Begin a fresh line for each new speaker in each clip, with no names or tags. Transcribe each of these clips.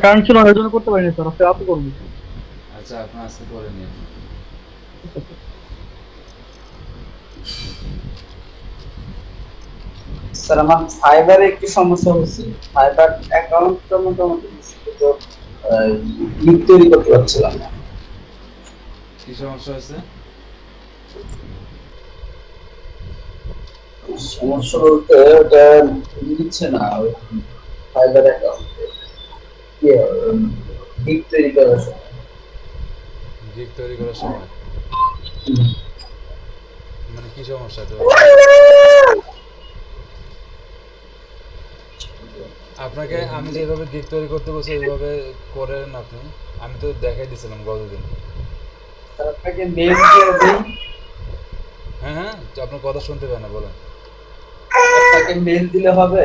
Current ছিল না, এই জন্য করতে পারিনি স্যার, আজকে রাতে করবো।
আচ্ছা, আপনার আজকে করে নিন।
স্যার আমার ফাইবারে একটু সমস্যা হচ্ছে। ফাইবার অ্যাকাউন্টটা মোটামুটি দিচ্ছি, কিন্তু লিঙ্ক তৈরি করতে পারছিলাম না।
কি সমস্যা হয়েছে?
সমস্যা বলতে ওটা নিচ্ছে না ওই ফাইবার অ্যাকাউন্টে লিঙ্ক তৈরি করার সময়।
গিগ তৈরি করার সময় মানে কি সমস্যা একটু বলেন তো। আপনাকে আমি যেভাবে গিগ তৈরি করতে বলছি ওইভাবে করেন আপনি। আমি তো দেখাই দিছিলাম গতদিন।
স্যার আপনাকে মেল দিয়ে দিই,
হ্যাঁ হ্যাঁ, আপনার কথা শুনতে পাই না, বলেন।
আপনাকে মেল দিলে হবে?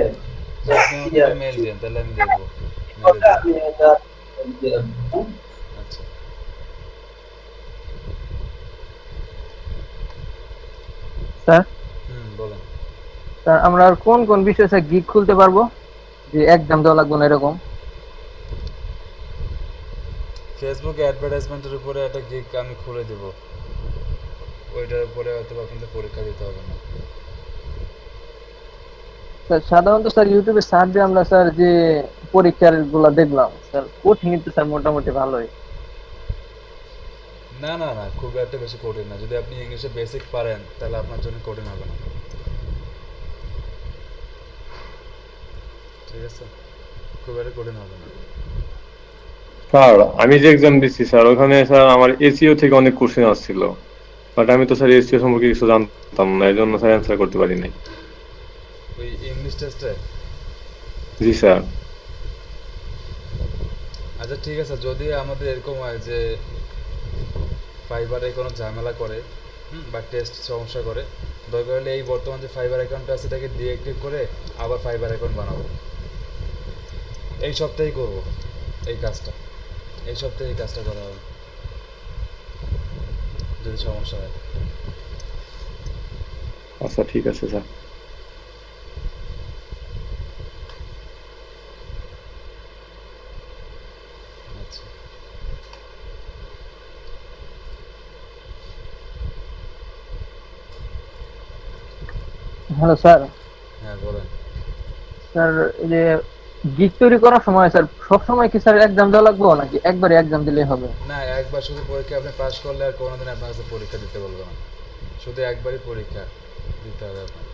হ্যাঁ, আপনি আমাকে একটা মেল দিন, তাহলে আমি দেখবো মেলে
ওটা
দিয়ে।
আমি এটা দিয়ে রাখবো, হ্যাঁ?
আচ্ছা।
স্যার,
বলেন।
স্যার আমরা আর কোন কোন বিষয়ে স্যার গিগ খুলতে পারবো, যে এক্সাম দেওয়া লাগবে না এরকম?
ফেসবুক অ্যাডভার্টাইজমেন্টের উপরে একটা গিগ আমি খুলে দেবো, ওইটার উপরে হয়তো আপনাদের পরীক্ষা দিতে হবে না।
স্যার সাধারণত স্যার ইউটিউবে সার্চ দিয়ে আমরা স্যার যে পরীক্ষার গুলা দেখলাম স্যার, কঠিন কিন্তু স্যার মোটামুটি ভালোই।
না না না, খুব একটা বেশি কঠিন না। যদি আপনি ইংলিশে বেসিক পারেন তাহলে আপনার জন্য কঠিন হবে না। ঠিক আছে, খুব একটা কঠিন হবে না।
স্যার, আমি যে এক্সাম দিচ্ছি স্যার, ওখানে স্যার আমার এসইও থেকে অনেক কোশ্চেন আসছিল, বাট আমি তো স্যার এসইও সম্পর্কে কিছু জানতাম না, এই জন্য স্যার অ্যান্সার করতে পারি নাই।
ওই ইংলিশ টেস্টে?
জি স্যার।
আচ্ছা ঠিক আছে, যদি আমাদের এরকম হয় যে ফাইবারে কোনো ঝামেলা করে, বা টেস্ট সমস্যা করে, দরকার হলে এই বর্তমান যে ফাইবার অ্যাকাউন্ট আছে এটাকে ডিঅ্যাক্টিভ করে আবার ফাইবার অ্যাকাউন্ট বানাবো। এই সপ্তাহেই করব এই কাজটা, এই সপ্তাহে এই কাজটা করা হবে যদি সমস্যা হয়।
আচ্ছা ঠিক আছে স্যার।
আচ্ছা।
Hello sir.
হ্যাঁ বলেন।
স্যার এই যে গিগ তৈরি করার সময় স্যার সব সময় কি স্যার এক্সাম দেওয়া লাগবে, নাকি একবারে এক্সাম দিলেই হবে?
না, একবার শুধু পরীক্ষা আপনি পাস করলে আর কোনোদিন আপনার কাছে পরীক্ষা দিতে বলবো না। শুধু একবারই পরীক্ষা দিতে হবে আপনার।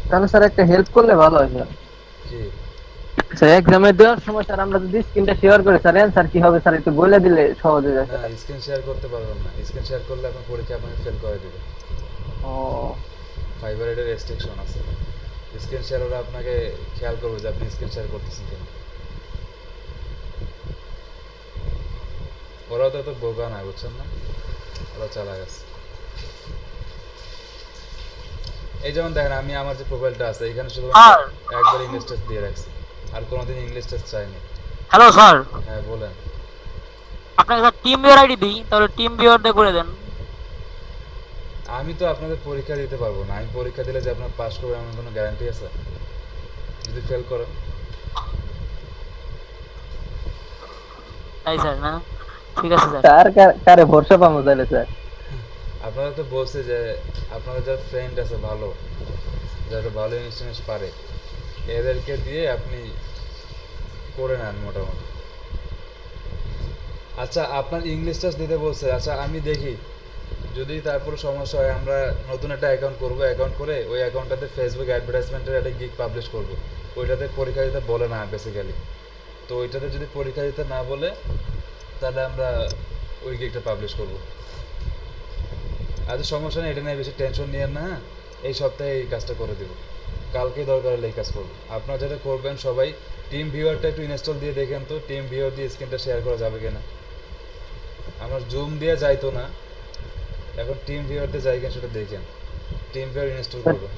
তাহলে স্যার একটা হেল্প করলে ভালো হয় স্যার।
কি?
স্যার এক্সামে দেওয়ার সময় স্যার আমরা যদি স্ক্রিনটা শেয়ার করে স্যার অ্যান্সার কি হবে স্যার একটু বলে দিলে সহজ হয়ে যায়
না,
স্যার।
স্ক্রিন শেয়ার করতে পারবেন না। স্ক্রিন শেয়ার করলে আপনার পরীক্ষা আপনাকে ফেল করে দেবে।
ও
ফাইবার এর রেস্ট্রিকশন আছে। স্ক্রিন শেয়ার ওরা আপনাকে খেয়াল করবে যে আপনি স্ক্রিন শেয়ার করতেছেন কিনা। ওরাও তো এত বোকা না, বুঝছেন না, ওরা চালাক আছে। এই যেমন দেখেন, আমি আমার যে প্রোফাইলটা আছে এখানে শুধুমাত্র
স্যার,
একবার ইংলিশ টেস্ট দিয়ে রাখছি, আর কোনোদিন ইংলিশ টেস্ট চাইনি।
হ্যালো স্যার,
হ্যাঁ বলেন।
আপনাকে স্যার টিম ভিউয়ার আইডি দিই, তাহলে টিম ভিউয়ার দিয়ে করে দেন।
আমি তো আপনাদের পরীক্ষা দিতে পারবো না। আমি পরীক্ষা দিলে যে আপনার পাস করবে এমন কোনো গ্যারান্টি আছে? যদি ফেল করেন?
তাই স্যার, না ঠিক আছে স্যার।
স্যার কারে ভরসা পাবো তাহলে স্যার?
আপনারা তো বলছে যে আপনাদের যারা ফ্রেন্ড আছে ভালো, যারা ভালো ইংলিশ টিংলিশ পারে, এদেরকে দিয়ে আপনি করে নেন মোটামুটি। আচ্ছা, আপনার ইংলিশ টেস্ট দিতে বলছে, আচ্ছা আমি দেখি যদি তারপরে সমস্যা হয় আমরা নতুন একটা অ্যাকাউন্ট করব। অ্যাকাউন্ট করে ওই অ্যাকাউন্টটাতে ফেসবুক অ্যাডভার্টাইজমেন্টের একটা গিগ পাবলিশ করব। ওইটাতে পরীক্ষা দিতে বলে না বেসিক্যালি। তো ওইটাতে যদি পরীক্ষা দিতে না বলে তাহলে আমরা ওই গিগটা পাবলিশ করব। আচ্ছা সমস্যা নেই, এটা নিয়ে বেশি টেনশন নিয়েন না, হ্যাঁ? এই সপ্তাহে এই কাজটা করে দেব। কালকেই দরকার হলে এই কাজ করবো। আপনারা যেটা করবেন সবাই, টিম ভিউয়ারটা একটু ইনস্টল দিয়ে দেখেন তো, টিম ভিউয়ার দিয়ে স্ক্রিনটা শেয়ার করা যাবে কিনা। আমার জুম দিয়ে যাইতো না, এখন টিম ভিউয়ার দিয়ে যাই কিনা সেটা দেখেন। টিম ভিউয়ার ইনস্টল করবেন।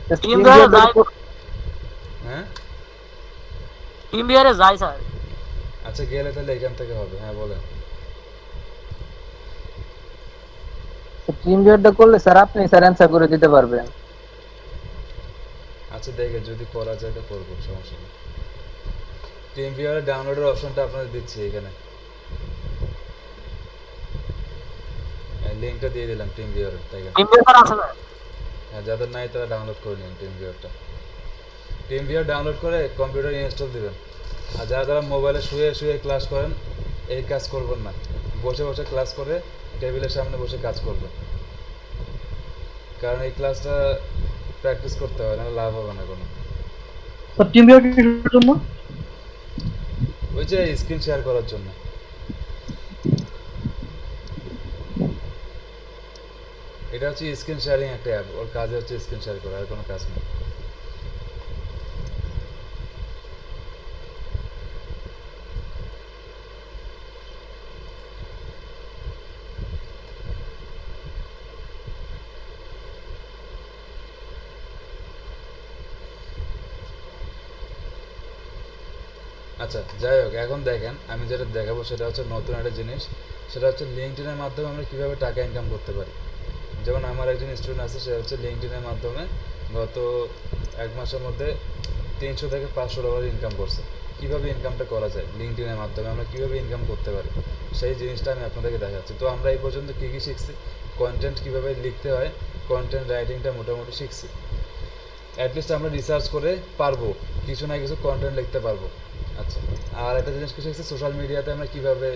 টিম
টিম
ভিউয়ারে
ভিউয়ার
যাই,
হ্যাঁ
টিম ভিউয়ারে যাই স্যার।
আচ্ছা, গেলে তাহলে এখান থেকে হবে। হ্যাঁ বলেন।
টিম ভিউয়ারটা করলে স্যার আপনি স্যার অ্যান্সার করে দিতে পারবেন।
আচ্ছা দেখে যদি করা যায় তো করবো, সমস্যা নেই। টিম ভিউয়ারের ডাউনলোডের অপশনটা আপনাদের দিচ্ছি এখানে, লিঙ্কটা দিয়ে দিলাম টিম ভিউয়ারের, তাই
টিম ভিউয়ার আছে ভাই?
হ্যাঁ, যাদের নাই তারা ডাউনলোড করে নিন টিম ভিউয়ারটা। টিম ভিউয়ার ডাউনলোড করে কম্পিউটারে ইনস্টল দিবেন। আর যারা যারা মোবাইলে শুয়ে শুয়ে ক্লাস করেন, এই কাজ করবেন না, বসে বসে ক্লাস করে টেবিলের সামনে বসে কাজ করবেন, কারণ এই ক্লাসটা প্র্যাকটিস করতে হয়, না লাভ হবে না কোনো।
স্যার টিম ভিউয়ার কিসের জন্য?
ওই যে স্ক্রিন শেয়ার করার জন্য। এটা হচ্ছে স্ক্রিন শেয়ারিং একটা অ্যাপ, ওর কাজ হচ্ছে স্ক্রিন শেয়ার করা, আর কোনো কাজ নেই। আচ্ছা যাই হোক, এখন দেখেন আমি যেটা দেখাবো সেটা হচ্ছে নতুন একটা জিনিস, সেটা হচ্ছে লিঙ্কডইনের মাধ্যমে আমরা কীভাবে টাকা ইনকাম করতে পারি। যেমন আমার একজন স্টুডেন্ট আছে, সে হচ্ছে লিঙ্কডইনের মাধ্যমে গত 1 মাসের মধ্যে 300 থেকে $500 ইনকাম করছে। কীভাবে ইনকামটা করা যায়, লিঙ্কডইনের মাধ্যমে আমরা কীভাবে ইনকাম করতে পারি, সেই জিনিসটা আমি আপনাদেরকে দেখাচ্ছি। তো আমরা এই পর্যন্ত কী কী শিখছি, কন্টেন্ট কীভাবে লিখতে হয়, কন্টেন্ট রাইটিংটা মোটামুটি শিখছি, অ্যাটলিস্ট আমরা রিসার্চ করে পারবো, কিছু না কিছু কন্টেন্ট লিখতে পারবো। আচ্ছা, আর একটা জিনিস কি শিখছি, সোশ্যাল মিডিয়াতে আমরা কীভাবে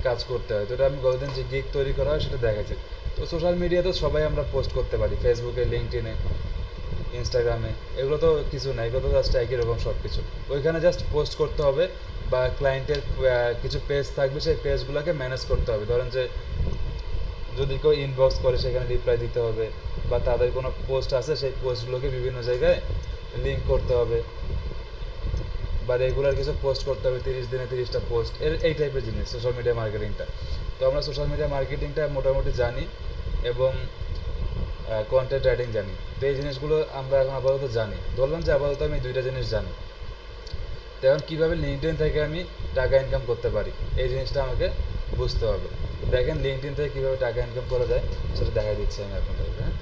কাজ করতে হয়। তো এটা আমি গতদিন যে গিগ তৈরি করা হয় সেটা দেখাচ্ছি। তো সোশ্যাল মিডিয়াতে সবাই আমরা পোস্ট করতে পারি, ফেসবুকে, লিঙ্কডইনে, ইনস্টাগ্রামে, এগুলো তো কিছু না, এগুলো তো জাস্ট একই রকম সব কিছু। ওইখানে জাস্ট পোস্ট করতে হবে, বা ক্লায়েন্টের কিছু পেজ থাকবে, সেই পেজগুলোকে ম্যানেজ করতে হবে। ধরেন যে যদি কেউ ইনবক্স করে সেখানে রিপ্লাই দিতে হবে, বা তাদের কোনো পোস্ট আছে সেই পোস্টগুলোকে বিভিন্ন জায়গায় লিঙ্ক করতে হবে, বা রেগুলার কিছু পোস্ট করতে হবে, 30 দিনে 30টা পোস্ট, এই টাইপের জিনিস সোশ্যাল মিডিয়া মার্কেটিংটা। তো আমরা সোশ্যাল মিডিয়া মার্কেটিংটা মোটামুটি জানি, এবং কন্টেন্ট রাইটিং জানি। তো এই জিনিসগুলো আমরা এখন আপাতত জানি, ধরলাম যে আপাতত আমি 2টা জিনিস জানি। তো এখন কীভাবে লিঙ্কডইন থেকে আমি টাকা ইনকাম করতে পারি, এই জিনিসটা আমাকে বুঝতে হবে। দেখেন লিঙ্কডইন থেকে কীভাবে টাকা ইনকাম করা যায় সেটা দেখাই দিচ্ছি আমি আপনাদেরকে। হ্যাঁ,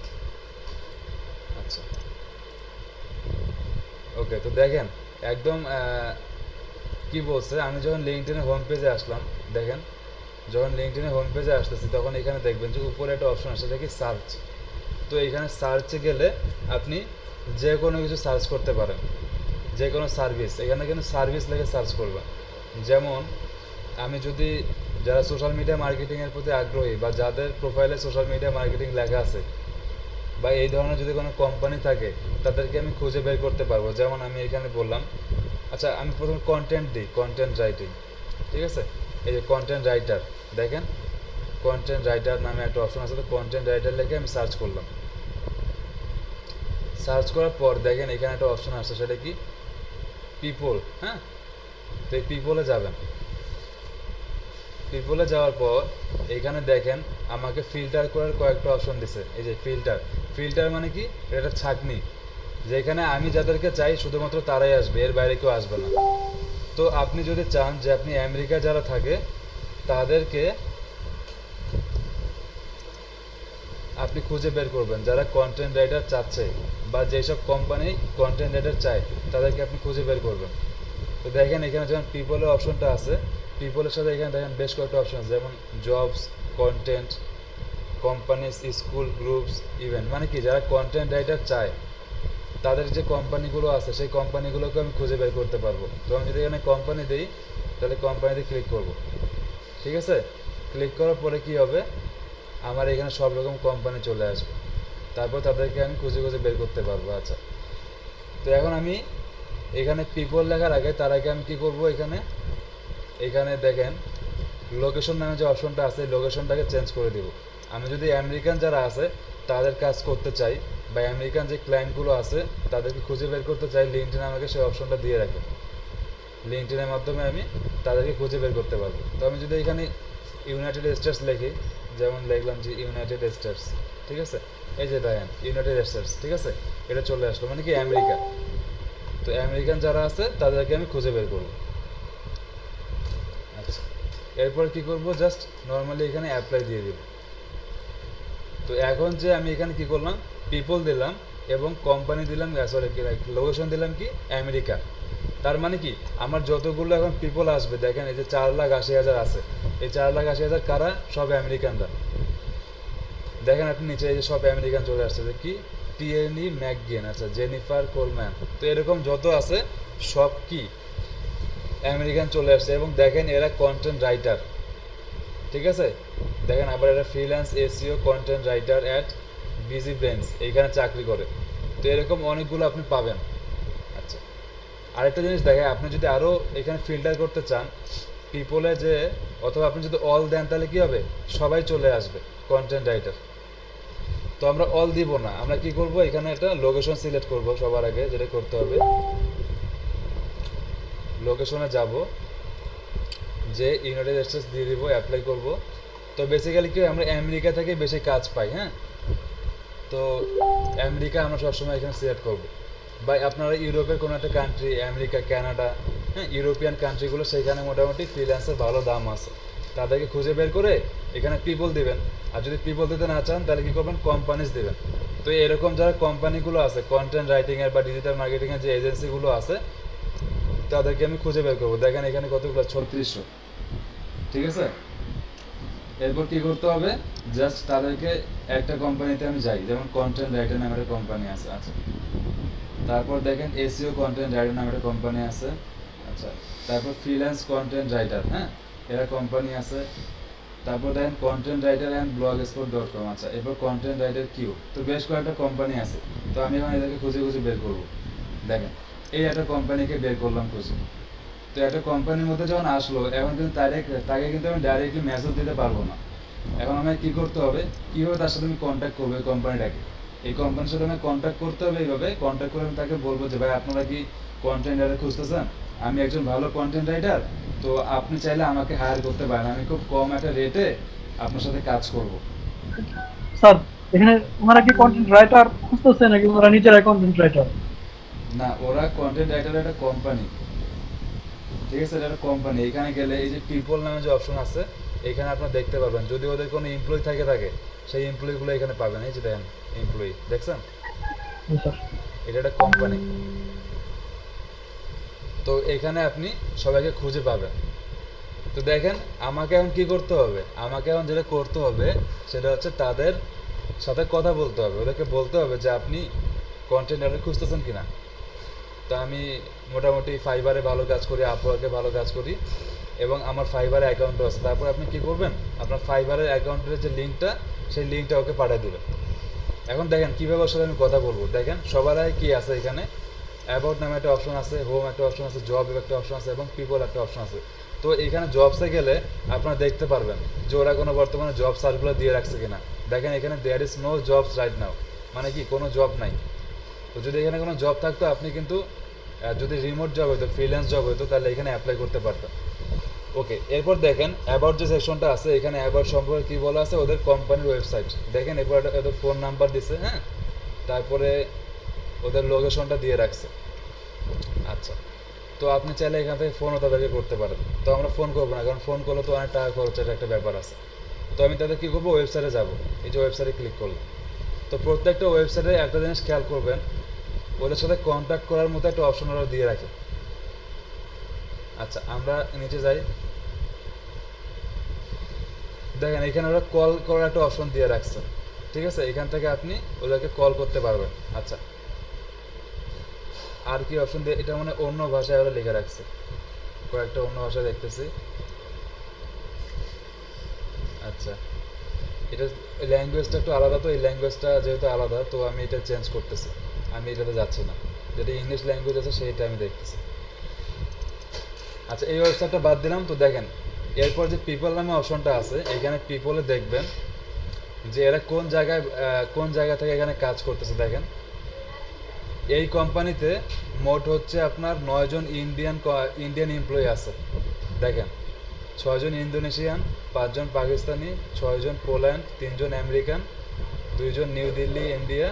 আচ্ছা ওকে। তো দেখেন একদম কি বলছে, আমি যখন লিঙ্কডইনের হোম পেজে আসলাম, দেখেন যখন লিঙ্কডইনের হোম পেজে আসতেছি তখন এখানে দেখবেন যে উপরে একটা অপশন আছে, সেটা কি সার্চ। তো এখানে সার্চে গেলে আপনি যে কোনো কিছু সার্চ করতে পারেন, যে কোনো সার্ভিস, এখানে কিন্তু সার্ভিস লিখে সার্চ করবেন। যেমন আমি যদি, যারা সোশ্যাল মিডিয়া মার্কেটিংয়ের প্রতি আগ্রহী, বা যাদের প্রোফাইলে সোশ্যাল মিডিয়া মার্কেটিং লেখা আছে, বা এই ধরনের যদি কোনো কোম্পানি থাকে, তাদেরকে আমি খুঁজে বের করতে পারবো। যেমন আমি এখানে বললাম, আচ্ছা আমি প্রথমে কন্টেন্ট দিই, কন্টেন্ট রাইটিং, ঠিক আছে। এই যে কন্টেন্ট রাইটার, দেখেন কন্টেন্ট রাইটার নামে একটা অপশন আছে, তো কন্টেন্ট রাইটার লিখে আমি সার্চ করলাম। সার্চ করার পর দেখেন এখানে একটা অপশন আসছে, সেটা কি পিপল। হ্যাঁ, তো এই পিপলে যাবেন। পিপলে যাওয়ার পর এখানে দেখেন আমাকে ফিল্টার করার কয়েকটা অপশন দিছে। এই যে ফিল্টার, ফিল্টার মানে কি, এটা ছাঁকনি, যেখানে আমি যাদেরকে চাই শুধুমাত্র তারাই আসবে, এর বাইরে কেউ আসবে না। তো আপনি যদি চান যে আপনি আমেরিকা যারা থাকে তাদেরকে আপনি খুঁজে বের করবেন, যারা কন্টেন্ট রাইটার চাচ্ছে, বা যেসব কোম্পানি কন্টেন্ট রাইটার চায় তাদেরকে আপনি খুঁজে বের করবেন। তো দেখেন এখানে যখন পিপলের অপশনটা আছে, পিপলের সাথে এখানে দেখেন বেশ কয়েকটা অপশন আছে, যেমন jobs, content, companies, school, groups, event. মানে কি, যারা কন্টেন্ট রাইটার চায় তাদের যে কোম্পানিগুলো আছে সেই কোম্পানিগুলোকে আমি খুঁজে বের করতে পারবো। তো আমি যদি এখানে কোম্পানি দিই, তাহলে কোম্পানিতে ক্লিক করব, ঠিক আছে। ক্লিক করার পরে কি হবে, আমার এখানে সব রকম কোম্পানি চলে আসবে, তারপর তাদেরকে আমি খুঁজে খুঁজে বের করতে পারবো। আচ্ছা, তো এখন আমি এখানে পিপল লেখার আগে, তার আগে আমি কী করবো, এখানে দেখেন লোকেশন নামে যে অপশনটা আছে, লোকেশনটাকে চেঞ্জ করে দিব। আমি যদি আমেরিকান যারা আছে তাদের কাজ করতে চাই, বা আমেরিকান যে ক্লায়েন্টগুলো আছে তাদেরকে খুঁজে বের করতে চাই, লিঙ্কডইন আমাকে সেই অপশনটা দিয়ে রাখে। লিঙ্কডইনের মাধ্যমে আমি তাদেরকে খুঁজে বের করতে পারবো। তো আমি যদি এখানে ইউনাইটেড স্টেটস লিখি, যেমন লিখলাম যে ইউনাইটেড স্টেটস, ঠিক আছে। এই যে দেখেন ইউনাইটেড স্টেটস, ঠিক আছে, এটা চলে আসলো, মানে কি আমেরিকা। তো আমেরিকান যারা আছে তাদেরকে আমি খুঁজে বের করবো। আচ্ছা, এরপর কি করব, জাস্ট নর্মালি এখানে অ্যাপ্লাই দিয়ে দিব। তো এখন যে আমি এখানে কি করলাম, পিপল দিলাম এবং কোম্পানি দিলাম, সরি লোকেশন দিলাম কি আমেরিকা। তার মানে কি আমার যতগুলো এখন পিপল আসবে, দেখেন এই যে 4,80,000 আছে, এই 4,80,000 কারা? সব আমেরিকানরা। দেখেন আপনি নিচে এই যে সব আমেরিকান চলে আসছে, যে কি টিএনি ম্যাকগেন, আচ্ছা জেনিফার কোলম্যান, তো এরকম যত আছে সব কি আমেরিকান চলে আসছে। এবং দেখেন এরা কন্টেন্ট রাইটার, ঠিক আছে। দেখেন আবার এরা freelance SEO content writer at busy brains, এইখানে চাকরি করে। তো এরকম অনেকগুলো আপনি পাবেন। আচ্ছা, আরেকটা জিনিস দেখেন, আপনি যদি আরও এখানে ফিল্টার করতে চান পিপলে, যে অথবা আপনি যদি অল দেন তাহলে কি হবে, সবাই চলে আসবে কন্টেন্ট রাইটার। তো আমরা অল দিব না, আমরা কি করব, এখানে একটা লোকেশন সিলেক্ট করব। সবার আগে যেটা করতে হবে, লোকেশনে যাব, যে ইউনাইটেড স্টেটস দিয়ে দিব, অ্যাপ্লাই করব। তো বেসিক্যালি কি আমরা আমেরিকা থেকে বেশি কাজ পাই, হ্যাঁ। তো আমেরিকা আমরা সবসময় এখানে সিলেক্ট করব। বা আপনারা ইউরোপের কোনো একটা কান্ট্রি, আমেরিকা, কানাডা, হ্যাঁ, ইউরোপিয়ান কান্ট্রিগুলো, সেখানে মোটামুটি ফ্রিল্যান্সের ভালো দাম আছে, তাদেরকে খুঁজে বের করে এখানে পিপল দিবেন। আর যদি পিপল দিতে না চান তাহলে কী করবেন, কোম্পানিজ দেবেন। তো এরকম যারা কোম্পানিগুলো আছে কন্টেন্ট রাইটিংয়ের বা ডিজিটাল মার্কেটিংয়ের যে এজেন্সিগুলো আছে, তাদেরকে আমি খুঁজে বের করবো। দেখেন এখানে কতগুলো, 3600, ঠিক আছে। এরপর কি করতে হবে, জাস্ট তাদেরকে একটা কোম্পানিতে আমি যাই, যেমন কন্টেন্ট রাইটার নামে একটা কোম্পানি আছে, আচ্ছা। তারপর দেখেন এসইও কন্টেন্ট রাইটার নামে একটা কোম্পানি আছে, আচ্ছা। তারপর ফ্রিল্যান্স কন্টেন্ট রাইটার, হ্যাঁ, এরা কোম্পানি আছে। তারপর দেখেন কন্টেন্ট রাইটার অ্যান্ড blogspot.com, আচ্ছা। এরপর কন্টেন্ট রাইটার কিউ, তো বেশ কয়েকটা কোম্পানি আছে। তো আমি এখন এদেরকে খুঁজে খুঁজে বের করবো। দেখেন এই একটা কোম্পানিকে বের করলাম খুঁজে। তো একটা কোম্পানির মধ্যে যখন আসলো, এখন কিন্তু তাকে কিন্তু আমি ডাইরেক্টলি মেসেজ দিতে পারবো না। এখন আমায় কী করতে হবে, কীভাবে তার সাথে আমি কন্ট্যাক্ট করবো, এই কোম্পানিটাকে, এই কোম্পানির সাথে আমি কন্ট্যাক্ট করতে হবে। এইভাবে কন্ট্যাক্ট করে আমি তাকে বলবো যে ভাই আপনারা কি কন্টেন্ট রাইটার খুঁজতেছেন, আমি একজন ভালো কন্টেন্ট রাইটার, তো আপনি চাইলে আমাকে হায়ার করতে পারেন, আমি খুব কম একটা রেটে আপনার সাথে কাজ করব।
স্যার এখানে ওনারা কি কন্টেন্ট রাইটার খুঁজতেছে নাকি ওনারা নিজেরাই কন্টেন্ট রাইটার?
না, ওরা কন্টেন্ট রাইটারের একটা কোম্পানি, ঠিক আছে, এটা একটা কোম্পানি। এখানে গেলে এই যে পিপল নামে যে অপশন আছে, এখানে আপনারা দেখতে পারবেন যদি ওদের কোনো এমপ্লয়ি থাকে সেই এমপ্লয়িগুলো এখানে পাবেন। এই যে দেখেন এমপ্লয়ি, দেখছেন,
স্যার
এটা একটা কোম্পানি। তো এখানে আপনি সবাইকে খুঁজে পাবেন। তো দেখেন আমাকে এখন কি করতে হবে, আমাকে এখন যেটা করতে হবে সেটা হচ্ছে তাদের সাথে কথা বলতে হবে, ওদেরকে বলতে হবে যে আপনি কন্টেন্ট রাইটার খুঁজতেছেন কিনা। তো আমি মোটামুটি ফাইবারে ভালো কাজ করি, আপওয়ার্কে ভালো কাজ করি, এবং আমার ফাইবারে অ্যাকাউন্টও আছে। তারপর আপনি কি করবেন, আপনার ফাইবারের অ্যাকাউন্টের যে লিঙ্কটা, সেই লিঙ্কটা ওকে পাঠিয়ে দেবেন। এখন দেখেন কীভাবে ওর সাথে আমি কথা বলবো। দেখেন সবার আগে কী আছে, এখানে অ্যাবাউট নামে একটা অপশন আছে, হোম একটা অপশন আছে, জব একটা অপশন আছে, এবং পিপল একটা অপশন আছে। তো এখানে জবসে গেলে আপনারা দেখতে পারবেন যে ওরা কোনো বর্তমানে জব সার্কুলার দিয়ে রাখছে কিনা। দেখেন এখানে there is no jobs right now, মানে কি কোনো জব নাই। তো যদি এখানে কোনো জব থাকতো, আপনি কিন্তু যদি রিমোট জব হতো, ফ্রিল্যান্স জব হতো, তাহলে এখানে অ্যাপ্লাই করতে পারতেন। ওকে, এরপর দেখেন অ্যাবাউট যে সেকশনটা আছে, এখানে অ্যাবাউট সম্পর্কে কী বলা আছে, ওদের কোম্পানির ওয়েবসাইট। দেখেন এরপর ওদের ফোন নাম্বার দিছে, হ্যাঁ, তারপরে ওদের লোকেশনটা দিয়ে রাখছে। আচ্ছা, তো আপনি চাইলে এখান থেকে ফোনও তাদেরকে করতে পারেন। তো আমরা ফোন করবো না, কারণ ফোন করলে তো অনেক টাকা খরচের একটা ব্যাপার আছে। তো আমি তাদের কী করবো, ওয়েবসাইটে যাব, এই যে ওয়েবসাইটে ক্লিক করলাম। তো প্রত্যেকটা ওয়েবসাইটে একটা জিনিস খেয়াল করবেন, ওদের সাথে কন্ট্যাক্ট করার মতো একটা অপশন ওরা দিয়ে রাখে। আচ্ছা, আমরা নিচে যাই, দেখেন এখানে ওরা কল করার একটা অপশন দিয়ে রাখছে, ঠিক আছে। এখান থেকে আপনি ওদেরকে কল করতে পারবেন। আচ্ছা, আর কি অপশন দিয়ে, এটা মানে অন্য ভাষায় ওরা লিখে রাখছে, কয়েকটা অন্য ভাষায় দেখতেছি। আচ্ছা, এটা ল্যাঙ্গুয়েজটা একটু আলাদা, তো এই ল্যাঙ্গুয়েজটা যেহেতু আলাদা, তো আমি এটা চেঞ্জ করতেছি, আমি এটাতে যাচ্ছি না, যেটা ইংলিশ ল্যাঙ্গুয়েজ আছে সেইটা আমি দেখতেছি। আচ্ছা, এই ওয়েবসাইটটা বাদ দিলাম। তো দেখেন এরপর যে পিপল নামে অপশনটা আছে, এখানে পিপলে দেখবেন যে এরা কোন জায়গা থেকে এখানে কাজ করতেছে। দেখেন এই কোম্পানিতে মোট হচ্ছে আপনার 9 জন ইন্ডিয়ান এমপ্লয়ি আছে। দেখেন 6 জন ইন্দোনেশিয়ান, 5 জন পাকিস্তানি, 6 জন পোল্যান্ড, 3 জন আমেরিকান, 2 জন নিউ দিল্লি ইন্ডিয়া,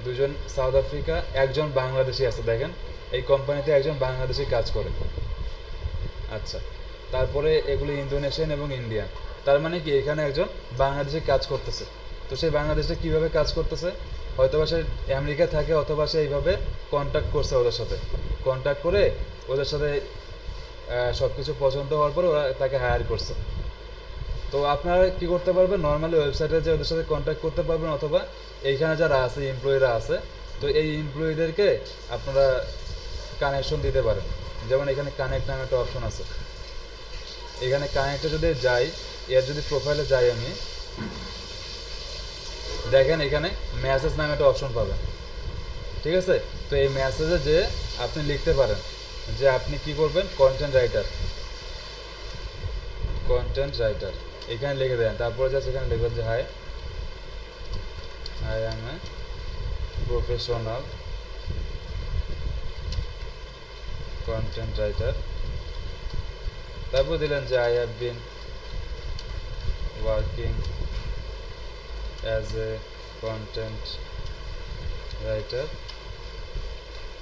2 জন সাউথ আফ্রিকা, 1 জন বাংলাদেশি আছে। দেখেন এই কোম্পানিতে একজন বাংলাদেশি কাজ করে। আচ্ছা, তারপরে এগুলো ইন্দোনেশিয়ান এবং ইন্ডিয়ান, তার মানে কি এখানে একজন বাংলাদেশি কাজ করতেছে। তো সেই বাংলাদেশে কীভাবে কাজ করতেছে, হয়তোবা সে আমেরিকা থাকে, অথবা সে এইভাবে কন্ট্যাক্ট করছে ওদের সাথে। কন্ট্যাক্ট করে ওদের সাথে সব কিছু পছন্দ হওয়ার পরে ওরা তাকে হায়ার করছে। তো আপনারা কি করতে পারবেন, নর্মালি ওয়েবসাইটে যে ওদের সাথে কন্ট্যাক্ট করতে পারবেন, অথবা এইখানে যারা আছে এমপ্লয়িরা আছে, তো এই এমপ্লয়িদেরকে আপনারা কানেকশন দিতে পারেন। যেমন এখানে কানেক্ট নামে একটা অপশন আছে, এখানে কানেক্টে যদি যাই, এর যদি প্রোফাইলে যাই আমি, দেখেন এখানে মেসেজ নামে একটা অপশন পাবেন, ঠিক আছে? তো এই মেসেজে যে আপনি লিখতে পারেন যে আপনি কি করবেন, কন্টেন্ট রাইটার এখানে লিখে দেন। তারপরে জাস্ট এখানে লিখবেন যে hi, I am a professional content writer. তারপর দিলেন যে I have been working as a content writer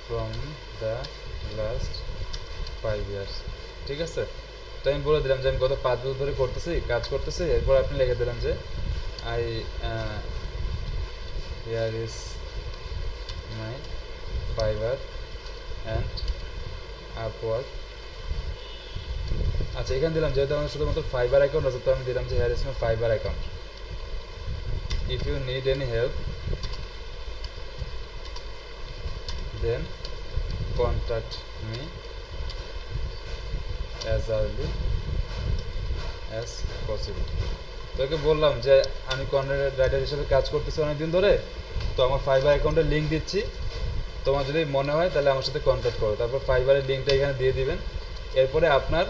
from the last 5 years, ঠিক আছে? তো আমি বলে দিলাম যে আমি গত 5 বছর ধরে কাজ করতেছি। এরপর আপনি লিখে দিলাম যে I here is my fibre and Upwork. আচ্ছা, এখানে দিলাম যেহেতু আমাদের শুধুমাত্র ফাইবার অ্যাকাউন্ট আছে, তো আমি দিলাম যে here is my Fiverr account. If you need any help then contact me as early as possible। তোকে বললাম যে আমি কন্টেন্ট রাইটার হিসেবে কাজ করতেছি অনেকদিন ধরে, তো আমার ফাইবার অ্যাকাউন্টের লিঙ্ক দিচ্ছি, তোমার যদি মনে হয় তাহলে আমার সাথে কন্ট্যাক্ট করো। তারপর ফাইবারের লিঙ্কটা এখানে দিয়ে দিবেন। এরপরে আপনার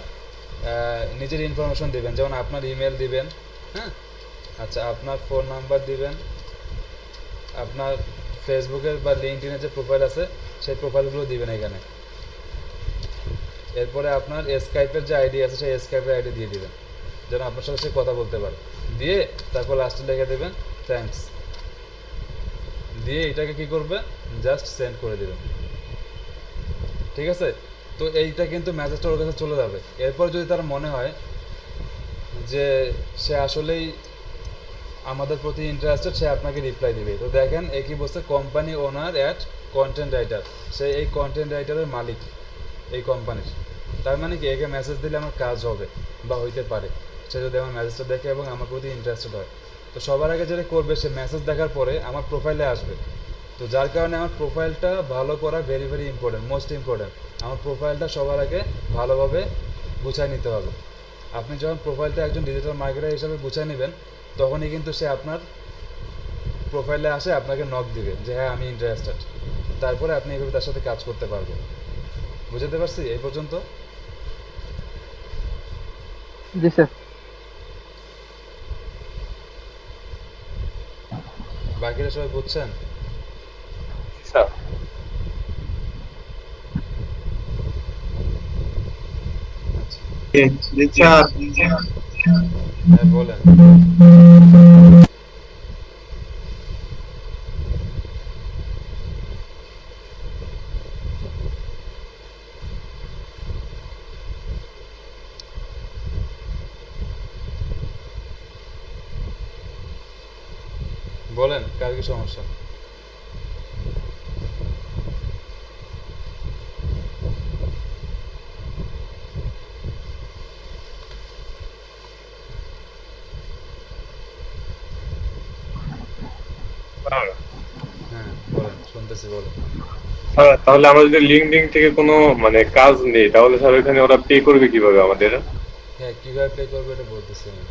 নিজের ইনফরমেশন দিবেন, যেমন আপনার ইমেল দিবেন, হ্যাঁ, আচ্ছা, আপনার ফোন নাম্বার দিবেন, আপনার ফেসবুকের বা লিঙ্কডইনের যে প্রোফাইল আছে সেই প্রোফাইলগুলো দিবেন এখানে। এরপরে আপনার স্কাইপের যে আইডি আছে সেই স্কাইপের আইডি দিয়ে দিবেন, যেন আপনার সাথে সে কথা বলতে পারে। দিয়ে তারপর লাস্টে লিখে দেবেন থ্যাঙ্কস, দিয়ে এটাকে কি করবেন, জাস্ট সেন্ড করে দেবেন, ঠিক আছে? তো এইটা কিন্তু মেসেজটা ওর কাছে চলে যাবে। এরপর যদি তার মনে হয় যে সে আসলেই আমাদের প্রতি ইন্টারেস্টেড, সে আপনাকে রিপ্লাই দিবে। তো দেখেন একই বলছে company owner at content writer, সে এই কন্টেন্ট রাইটারের মালিক এই কোম্পানির। তার মানে কি, একে মেসেজ দিলে আমার কাজ হবে বা হইতে পারে, সে যদি আমার মেসেজটা দেখে এবং আমার প্রতি ইন্টারেস্টেড হয়। তো সবার আগে যেটা করবে, সে মেসেজ দেখার পরে আমার প্রোফাইলে আসবে। তো যার কারণে আমার প্রোফাইলটা ভালো করা very very important, most important. আমার প্রোফাইলটা সবার আগে ভালোভাবে গুছাই নিতে হবে। আপনি যখন প্রোফাইলটা একজন ডিজিটাল মার্কেটার হিসাবে গুছাই নেবেন, তখনই কিন্তু সে আপনার প্রোফাইলে আসে আপনাকে নক দিবে যে হ্যাঁ আমি ইন্টারেস্টেড। তারপরে আপনি এইভাবে তার সাথে কাজ করতে পারবেন। বুঝতে পারছি এই পর্যন্ত?
জি স্যার।
বাকিরা সবাই বুঝছেন?
স্যার
আচ্ছা, হ্যাঁ বলেন। বলেন কার কি সমস্যা? হ্যাঁ বলেন, শুনতেছি, বলেন।
স্যার তাহলে আমরা যদি লিঙ্কডিন থেকে কোনো মানে কাজ নেই, তাহলে স্যার ওইখানে ওরা পে করবে কিভাবে আমাদের?
হ্যাঁ, কিভাবে পে করবে এটা বলতেছি আমি।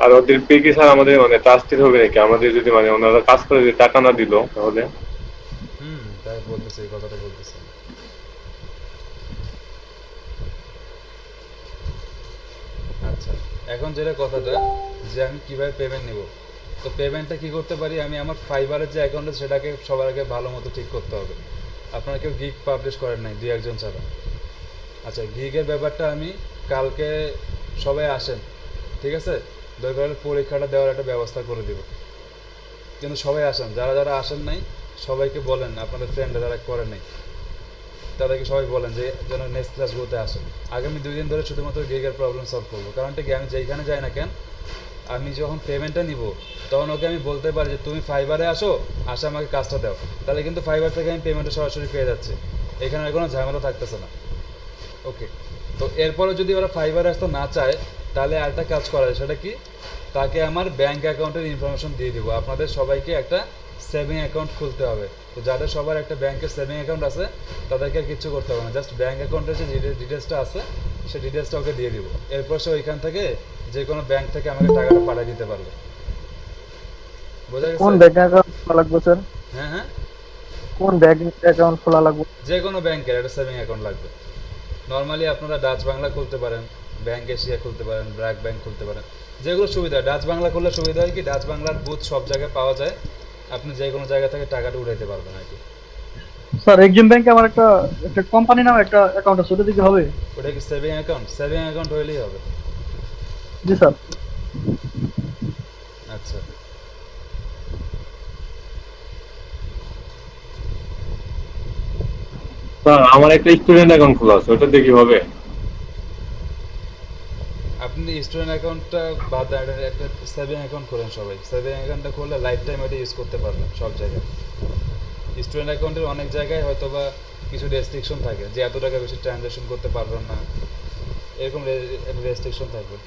আর ওদের পে কি স্যার আমাদের মানে ট্রাস্টেড হবে নাকি? আমাদের যদি মানে ওনারা কাজ করে যদি টাকা না দিল তাহলে?
তাই বলতেছি, এই কথাটা বলতেছি। আচ্ছা, এখন যেটা কথাটা যে আমি কিভাবে পেমেন্ট নেব, তো পেমেন্টটা কি করতে পারি, আমি আমার ফাইবারের যে অ্যাকাউন্ট আছে সেটাকে সবার আগে ভালো মতো ঠিক করতে হবে। আপনারা কেউ গিগ পাবলিশ করেন নাই, 2-1 ছাড়া। আচ্ছা, গিগের ব্যাপারটা আমি কালকে, সবাই আসেন, ঠিক আছে? দরকার হলে পরীক্ষাটা দেওয়ার একটা ব্যবস্থা করে দিব, কিন্তু সবাই আসেন। যারা যারা আসেন নাই সবাইকে বলেন, আপনাদের ফ্রেন্ডরা যারা করেন নাই তাদেরকে সবাই বলেন যে যেন নেক্সট ক্লাসগুলোতে আসেন। আগামী 2 দিন ধরে শুধুমাত্র গিগের প্রবলেম সলভ করবো। কারণটা কি, আমি যেইখানে যাই না কেন, আমি যখন পেমেন্টটা নিব তখন ওকে আমি বলতে পারি যে তুমি ফাইবারে আসো, আসে আমাকে কাজটা দাও, তাহলে কিন্তু ফাইবার থেকে আমি পেমেন্টটা সরাসরি পেয়ে যাচ্ছি। এখানে আর কোনো ঝামেলা থাকতেছে না। ওকে, তো এরপরে যদি ওরা ফাইবারে আসতে না চায় তাহলে আরেকটা কাজ করা যায়, সেটা কি, তাকে আমার ব্যাংক অ্যাকাউন্টের ইনফরমেশন দিয়ে দিব। আপনাদের সবাইকে একটা সেভিং অ্যাকাউন্ট খুলতে হবে। তো যাদের সবার একটা ব্যাংকের সেভিং অ্যাকাউন্ট আছে তাদেরকে আর কিছু করতে হবে না, জাস্ট ব্যাংক অ্যাকাউন্টের যে ডিটেলসটা আছে সেই ডিটেলসটা ওকে দিয়ে দিব। এরপর সে ওইখান থেকে যে কোনো ব্যাংক থেকে আমাকে টাকাটা পাঠিয়ে দিতে পারবে। বোঝা
কোন
গেছে?
ব্যাংক অ্যাকাউন্ট খোলা লাগবে স্যার?
হ্যাঁ হ্যাঁ,
কোন ব্যাংক অ্যাকাউন্ট খোলা লাগবে?
যে কোনো ব্যাংকের একটা সেভিং অ্যাকাউন্ট লাগবে। নর্মালি আপনারা ডাচ বাংলা খুলতে পারেন, ব্যাংক এশিয়া খুলতে পারেন, ব্র্যাক ব্যাংক খুলতে পারেন, যেগুলো সুবিধা। ডাচ বাংলা করলে সুবিধা হয় কি, ডাচ বাংলার বুথ সব জায়গায় পাওয়া যায়, আপনি যে কোনো জায়গা থেকে টাকাটা উঠাইতে পারবেন আর কি।
স্যার এক্সিম ব্যাংকে আমার একটা একটা কোম্পানি নামে একটা অ্যাকাউন্ট আছে, ওটা দিকে হবে?
ওটা কি সেভিং অ্যাকাউন্ট? সেভিং অ্যাকাউন্ট হইলেই হবে।
জি স্যার।
আচ্ছা,
স্যার আমার একটা স্টুডেন্ট অ্যাকাউন্ট খোলা আছে, ওটা দিয়ে কি হবে?
আপনি স্টুডেন্ট অ্যাকাউন্টটা বাদ দেন, একটা সেভিং অ্যাকাউন্ট করেন সবাই। সেভিং অ্যাকাউন্টটা করলে লাইফ টাইম এটা ইউজ করতে পারবেন সব জায়গায়। স্টুডেন্ট অ্যাকাউন্টের অনেক জায়গায় হয়তো বা কিছু রেস্ট্রিকশন থাকে, যে এত টাকা বেশি ট্রানজ্যাকশন করতে পারবেন না, এরকম রেস্ট্রিকশন থাকবে।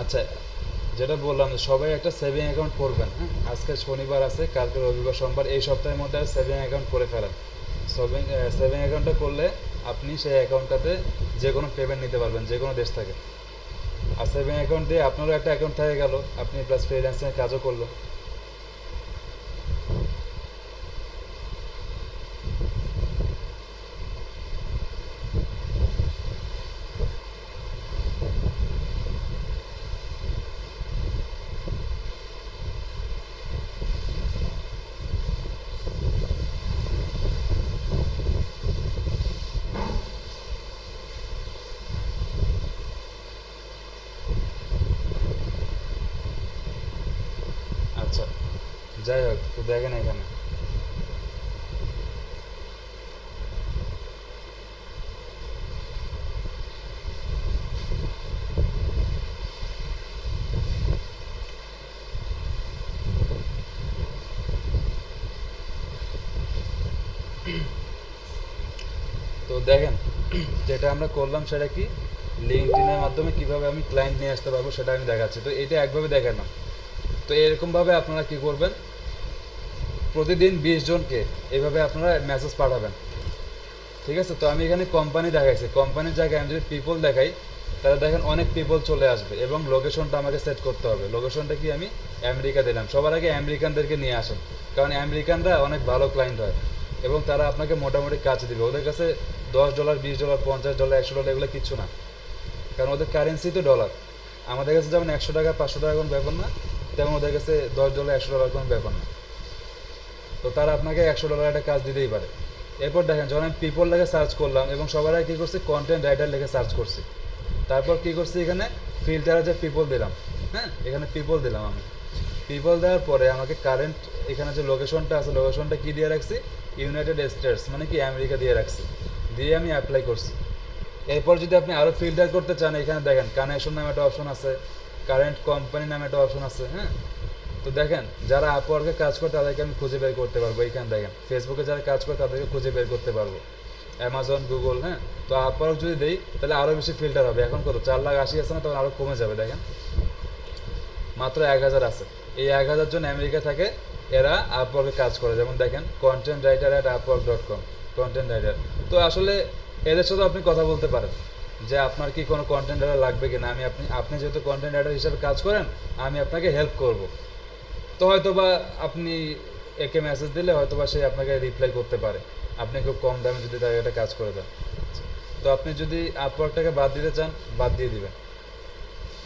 আচ্ছা, যেটা বললাম যে সবাই একটা সেভিং অ্যাকাউন্ট করবেন। হ্যাঁ, আজকে শনিবার আছে, কালকে রবিবার, সোমবার, এই সপ্তাহের মধ্যে সেভিং অ্যাকাউন্ট করে ফেলেন। সেভিং অ্যাকাউন্টটা করলে আপনি সেই অ্যাকাউন্টটাতে যে কোনো পেমেন্ট নিতে পারবেন, যে কোনো দেশ থেকে। আর সেভিং অ্যাকাউন্ট দিয়ে আপনারও একটা অ্যাকাউন্ট থেকে গেল, আপনি প্লাস ফ্রিল্যান্সিংয়ের কাজও করলো। আচ্ছা, যাই হোক, তো দেখেন এখানে তো দেখেন যেটা আমরা করলাম সেটা কি, লিঙ্কডইনের মাধ্যমে কিভাবে আমি ক্লায়েন্ট নিয়ে আসতে পারবো সেটা আমি দেখাচ্ছি। তো এটা একভাবে দেখালাম। তো এরকমভাবে আপনারা কি করবেন, প্রতিদিন 20 জনকে এভাবে আপনারা মেসেজ পাঠাবেন। ঠিক আছে, তো আমি এখানে কোম্পানি দেখাইছি, কোম্পানির জায়গায় আমি যদি পিপল দেখাই তাহলে দেখেন অনেক পিপল চলে আসবে, এবং লোকেশনটা আমাকে সেট করতে হবে। লোকেশনটা কি আমি আমেরিকা দিলাম। সবার আগে আমেরিকানদেরকে নিয়ে আসেন, কারণ আমেরিকানরা অনেক ভালো ক্লায়েন্ট হয় এবং তারা আপনাকে মোটামুটি কাজ দিবে। ওদের কাছে $10, $20, $50, $100 এগুলো কিচ্ছু না, কারণ ওদের কারেন্সি তো ডলার। আমাদের কাছে যেমন 100 টাকা 500 টাকা কোনো ব্যাপার না, তেমন ওদের কাছে $10, $100 কোনো ব্যাপার না। তো তারা আপনাকে $100 একটা কাজ দিতেই পারে। এরপর দেখেন, যখন আমি পিপল লেখে সার্চ করলাম এবং সবার আগে কী করছি, কন্টেন্ট রাইটার লেখে সার্চ করছি। তারপর কী করছি, এখানে ফিল্টারে যে পিপল দিলাম, হ্যাঁ এখানে পিপল দিলাম আমি। পিপল দেওয়ার পরে আমাকে কারেন্ট এখানে যে লোকেশনটা আছে, লোকেশনটা কী দিয়ে রাখছি, ইউনাইটেড স্টেটস, মানে কি আমেরিকা দিয়ে রাখছি, দিয়ে আমি অ্যাপ্লাই করছি। এরপর যদি আপনি আরও ফিল্টার করতে চান, এখানে দেখেন কানেকশন নামে একটা অপশন আছে, কারেন্ট কোম্পানি নামে একটা অপশন আছে। হ্যাঁ, তো দেখেন যারা আপওয়ার্কে কাজ করে তাদেরকে আমি খুঁজে বের করতে পারবো। এখানে দেখেন ফেসবুকে যারা কাজ করে তাদেরকে খুঁজে বের করতে পারবো, অ্যামাজন, গুগল। হ্যাঁ, তো আপওয়ার্ক যদি দেই তাহলে আরও বেশি ফিল্টার হবে। এখন কত 4,80,000 আছে না, তখন আরও কমে যাবে। দেখেন মাত্র 1,000 আছে। এই 1,000 জন আমেরিকা থাকে, এরা আপওয়ার্কে কাজ করে। যেমন দেখেন content writer @upwork.com, content writer. তো আসলে এদের সাথে আপনি কথা বলতে পারেন যে আপনার কি কোনো কন্টেন্ট রাইটার লাগবে কিনা। আপনি যেহেতু কন্টেন্ট রাইটার হিসেবে কাজ করেন, আমি আপনাকে হেল্প করব। তো হয়তো বা আপনি একে মেসেজ দিলে হয়তো বা সে আপনাকে রিপ্লাই করতে পারে, আপনি খুব কম দামে যদি তাকে একটা কাজ করে দেন। তো আপনি যদি আপওয়ার্কটাকে বাদ দিতে চান, বাদ দিয়ে দিবেন।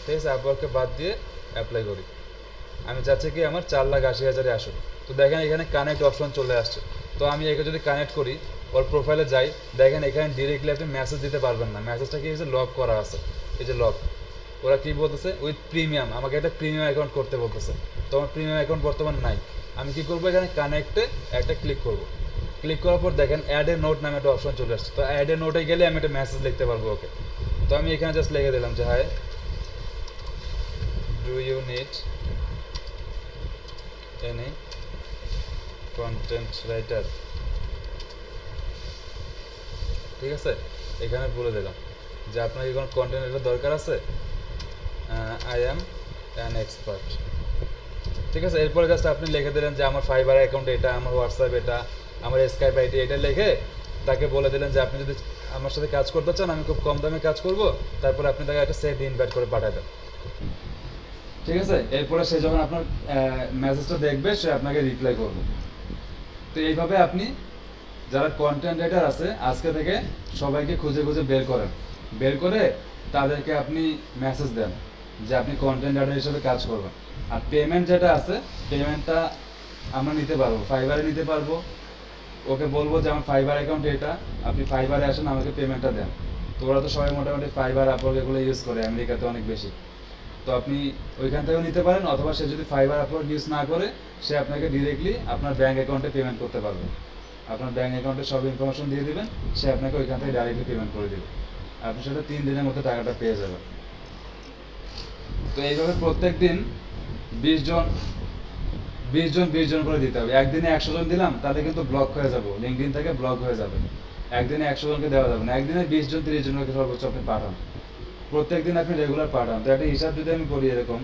ঠিক ঠিক আছে, আপওয়ার্ককে বাদ দিয়ে অ্যাপ্লাই করি। আমি চাচ্ছি কি আমার 4,80,000 আসুক। তো দেখেন এখানে কানেক্ট অপশন চলে আসছে। তো আমি একে যদি কানেক্ট করি, ওর প্রোফাইলে যাই, দেখেন এখানে ডিরেক্টলি আপনি মেসেজ দিতে পারবেন না। মেসেজটা কি হয়েছে, লক করা আছে, এই যে লক। ওরা কি বলতেছে, উইথ প্রিমিয়াম, আমাকে একটা প্রিমিয়াম অ্যাকাউন্ট করতে বলতেছে। তো আমার প্রিমিয়াম অ্যাকাউন্ট বর্তমান নাই। আমি কি করবো, এখানে কানেক্টে একটা ক্লিক করব। ক্লিক করার পর দেখেন অ্যাড এ নোট নামে একটা অপশন চলে আসছে। তো অ্যাড এ নোটে গেলে আমি একটা মেসেজ লিখতে পারবো ওকে। তো আমি এখানে জাস্ট লিখে দিলাম যে hi, do you need any content writer, ঠিক আছে। এখানে বলে দিলাম যে আপনার কি কোনো কন্টেন্ট রাইটার দরকার আছে, আই অ্যাম অ্যান এক্সপার্ট, ঠিক আছে। এরপরে জাস্ট আপনি লিখে দিলেন যে আমার ফাইবার অ্যাকাউন্ট এটা, আমার হোয়াটসঅ্যাপ এটা, আমার স্কাইপ আইডি, এটা লিখে তাকে বলে দিলেন যে আপনি যদি আমার সাথে কাজ করতে চান, আমি খুব কম দামে কাজ করব। তারপরে আপনি তাকে একটা সেট ইনভাইট করে পাঠায় দেন, ঠিক আছে। এরপরে সে যখন আপনার মেসেজটা দেখবে, সে আপনাকে রিপ্লাই করবে। তো এইভাবে আপনি যারা কন্টেন্ট রাইটার আছে আজকে থেকে সবাইকে খুঁজে খুঁজে বের করেন, বের করে তাদেরকে আপনি মেসেজ দেন যে আপনি কন্টেন্ট রাইটার হিসেবে কাজ করবেন। আর পেমেন্ট যেটা আছে, পেমেন্টটা আমরা নিতে পারবো, ফাইবারে নিতে পারবো। ওকে বলবো যে আমার ফাইবার অ্যাকাউন্ট এটা, আপনি ফাইবারে আসেন, আমাকে পেমেন্টটা দেন। তো ওরা তো সবাই মোটামুটি ফাইবার আপওয়ার্ক এগুলো ইউজ করে, আমেরিকাতে অনেক বেশি। তো আপনি ওইখান থেকেও নিতে পারেন, অথবা সে যদি ফাইবার আপওয়ার্ক ইউজ না করে, সে আপনাকে ডিরেক্টলি আপনার ব্যাঙ্ক অ্যাকাউন্টে পেমেন্ট করতে পারবে। আপনার ব্যাঙ্ক অ্যাকাউন্টে সব ইনফরমেশন দিয়ে দিবেন, সে আপনাকে ওইখান থেকে ডাইরেক্টলি পেমেন্ট করে দেবে। আপনি সেটা 3 দিনের মধ্যে টাকাটা পেয়ে যাবেন। তো এইভাবে প্রত্যেক দিন 20 জন 20 জন করে দিতে হবে। একদিনে 100 জন দিলাম, তাহলে কিন্তু ব্লক হয়ে যাবো, লিঙ্কডইন থেকে ব্লক হয়ে যাবে। একদিনে 100 জনকে দেওয়া যাবে না, একদিনে 20 জন 30 জনকে সর্বোচ্চ আপনি পাঠান। প্রত্যেক দিন আপনি রেগুলার পাঠান। তো একটা হিসাব যদি আমি করি এরকম,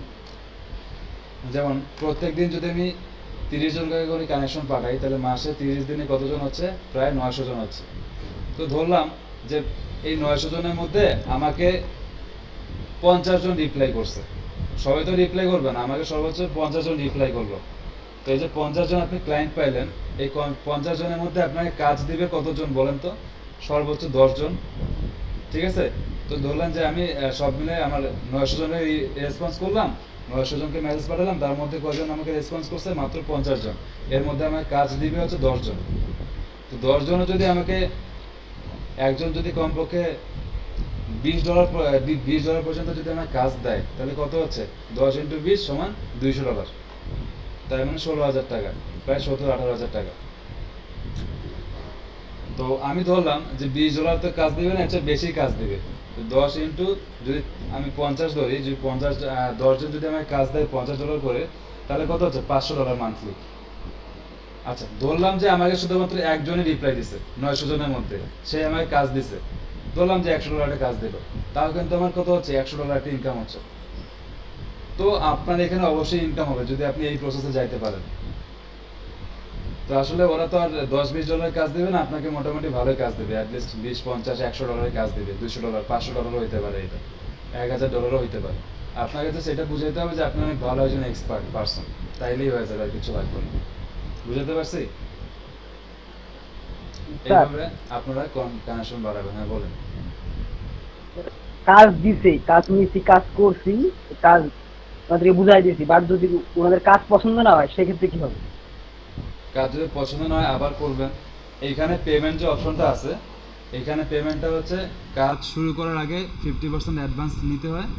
যেমন প্রত্যেক দিন যদি আমি 30 জনকে করে কানেকশন পাঠাই, তাহলে মাসে 30 দিনে কতজন হচ্ছে, প্রায় 900 জন হচ্ছে। তো ধরলাম যে এই 900 জনের মধ্যে আমাকে 50 জন রিপ্লাই করছে। সবাই তো রিপ্লাই করবে না, আমাকে সর্বোচ্চ 50 জন রিপ্লাই করলো। তো এই যে 50 জন আপনি ক্লায়েন্ট পাইলেন, এই 50 জনের মধ্যে আপনাকে কাজ দিবে কতজন বলেন তো, সর্বোচ্চ 10 জন, ঠিক আছে। তো ধরলাম যে আমি সব মিলে আমার 900 জনের রেসপন্স করলাম, 900 জনকে মেসেজ পাঠালাম, তার মধ্যে কয়জন আমাকে রেসপন্স করছে, মাত্র 50 জন। এর মধ্যে আমাকে কাজ দিবে হচ্ছে 10 জন। তো 10 জনও যদি আমাকে, একজন যদি কমপক্ষে $20 পর্যন্ত যদি আমার কাজ দেয়, তাহলে কত হচ্ছে, 10 × 20 = $200, তার মানে 16,000 টাকা, প্রায় 17-18,000 টাকা। তো আমি ধরলাম যে $20 তো কাজ দিবে না, এর বেশি কাজ দিবে। তো 10 × যদি আমি 50 ধরি, যদি 10 জন যদি আমাকে কাজ দেয় $50 করে, তাহলে কত হচ্ছে, $500 মান্থলি। আচ্ছা, ধরলাম যে আমাকে শুধুমাত্র একজনই রিপ্লাই দিছে 900 জনের মধ্যে, সে আমাকে কাজ দিছে, ধরলাম যে $100 কাজ দিল, তাও কিন্তু আমার কত হচ্ছে, $100 একটা ইনকাম হচ্ছে। তো আপনার এখানে অবশ্যই ইনকাম হবে যদি আপনি এই প্রসেসে যাইতে পারেন। তো আসলে ওরা তো আর $10-20 কাজ দেবে না, আপনাকে মোটামুটি ভালোই কাজ দেবে, অ্যাটলিস্ট $20-50-100 কাজ দেবে, $200 $500 হইতে পারে, এটা $1000 হইতে পারে। আপনাকে তো সেটা বুঝাইতে হবে যে আপনি অনেক ভালো একজন এক্সপার্ট পারসন, তাইলেই হয়ে যাবে, আর কিছু লাগবে না। বুঝাতে পারছি? এইভাবে আপনারা কানেকশন বাড়াবেন। হ্যাঁ বলেন।
কাজ দিছে, কাজ নিয়েছি, কাজ করছি, কাজ ওনাদেরকে বুঝাই দিয়েছি, বাট যদি ওনাদের কাজ পছন্দ না হয় সেক্ষেত্রে কি হবে?
কাজ যদি পছন্দ না হয় আবার করবেন। এইখানে পেমেন্ট যে অপশনটা আছে, এখানে পেমেন্টটা হচ্ছে কাজ শুরু করার আগে 50% অ্যাডভান্স নিতে হয়,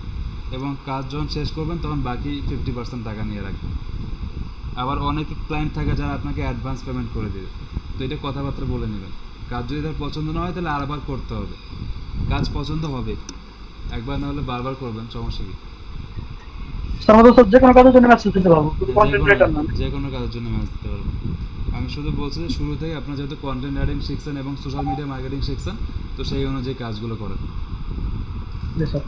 এবং কাজ যখন শেষ করবেন তখন বাকি 50% টাকা নিয়ে রাখবেন। আবার অনেক ক্লায়েন্ট থাকে যারা আপনাকে অ্যাডভান্স পেমেন্ট করে দেবে। তো এটা কথাবার্তা বলে নেবেন। কাজ যদি তার পছন্দ না হয়, তাহলে আরেকবার করতে হবে। কাজ পছন্দ হবে, একবার না হলে বারবার করবেন, সমস্যা কি।
স্যার আমাদের স্যার যে কোনো কাজের জন্য মেসেজ দিতে পারবো, কন্টেন্ট রাইটার না।
যে কোনো কাজের জন্য ম্যাচ দিতে পারবেন। আমি শুধু বলছি যে শুরু থেকে আপনার যেহেতু কন্টেন্ট রাইটিং শিখছেন এবং সোশ্যাল মিডিয়া মার্কেটিং শিখছেন, তো সেই অনুযায়ী কাজগুলো করেন।
জি স্যার।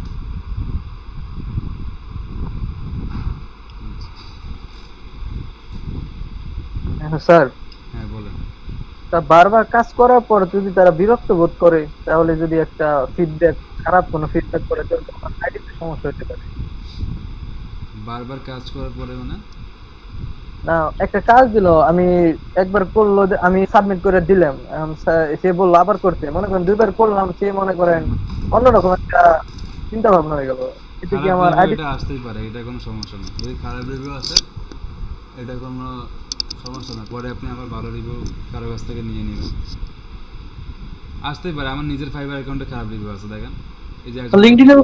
হ্যাঁ স্যার,
হ্যাঁ বলেন।
তা বারবার কাজ করার পর যদি তারা বিরক্ত বোধ করে, তাহলে যদি একটা ফিডব্যাক, খারাপ কোনো ফিডব্যাক করে, তাহলে তোমার আইডিতে সমস্যা হতে পারে।
বারবার কাজ করার পরে মানে?
না, একটা কাজ দিল, আমি একবার করলো, আমি সাবমিট করে দিলাম, সে বললো আবার করতে, মনে করেন 2বার করলাম, সে মনে করেন অন্যরকম একটা চিন্তা ভাবনা হয়ে গেল, এতে কি
খারাপ
আমার
রিভিউ
আইডি
এটা আসতেই পারে, এটা কোনো সমস্যা নেই। যদি খারাপ রিভিউ আসে এটা কোনো সমস্যা না, পরে আপনি আবার ভালো রিভিউ কারো কাছ থেকে নিয়ে নেবেন, আসতেই পারে। আমার নিজের ফাইবার অ্যাকাউন্টে খারাপ রিভিউ আছে দেখেন, এই যে
লিঙ্কডইনে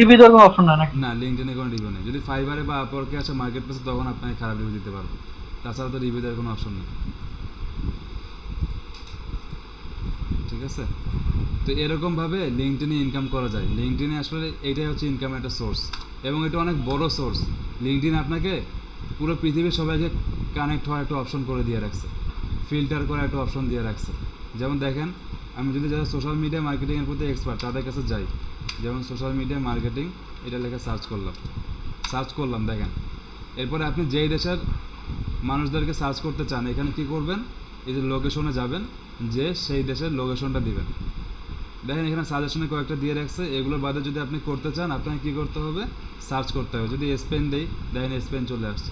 রিভিউ দেওয়ার কোনো অপশন নাই নাকি?
না, লিঙ্কডইনে কোনো রিভিউ নেই। যদি ফাইবারে বা আপওয়ার্কে আসে মার্কেট প্লেসে তখন আপনাকে খারাপ রিভিউ দিতে পারবো, তাছাড়া তো রিভিউ দেওয়ার কোনো অপশন নেই। ঠিক আছে, তো এরকমভাবে লিঙ্কডইনে ইনকাম করা যায়। লিঙ্কডইনে আসলে এটাই হচ্ছে ইনকামের একটা সোর্স, এবং এটা অনেক বড় সোর্স। লিঙ্কডইন আপনাকে পুরো পৃথিবীর সবাইকে কানেক্ট হওয়ার একটা অপশন করে দিয়ে রাখছে, ফিল্টার করার একটা অপশন দিয়ে রাখছে। যেমন দেখেন, আমি যদি যারা সোশ্যাল মিডিয়া মার্কেটিংয়ের প্রতি এক্সপার্ট তাদের কাছে যাই, যেমন সোশ্যাল মিডিয়া মার্কেটিং এটা লেখা সার্চ করলাম দেখেন। এরপরে আপনি যেই দেশের মানুষদেরকে সার্চ করতে চান এখানে কি করবেন, এই যে লোকেশনে যাবেন, যে সেই দেশের লোকেশনটা দিবেন। দেখেন এখানে সাজেশনে কয়েকটা দিয়ে রাখছে, এগুলোর বাদে যদি আপনি করতে চান আপনাকে কী করতে হবে, সার্চ করতে হবে। যদি স্পেন দেই, দেখেন স্পেন চলে আসছে।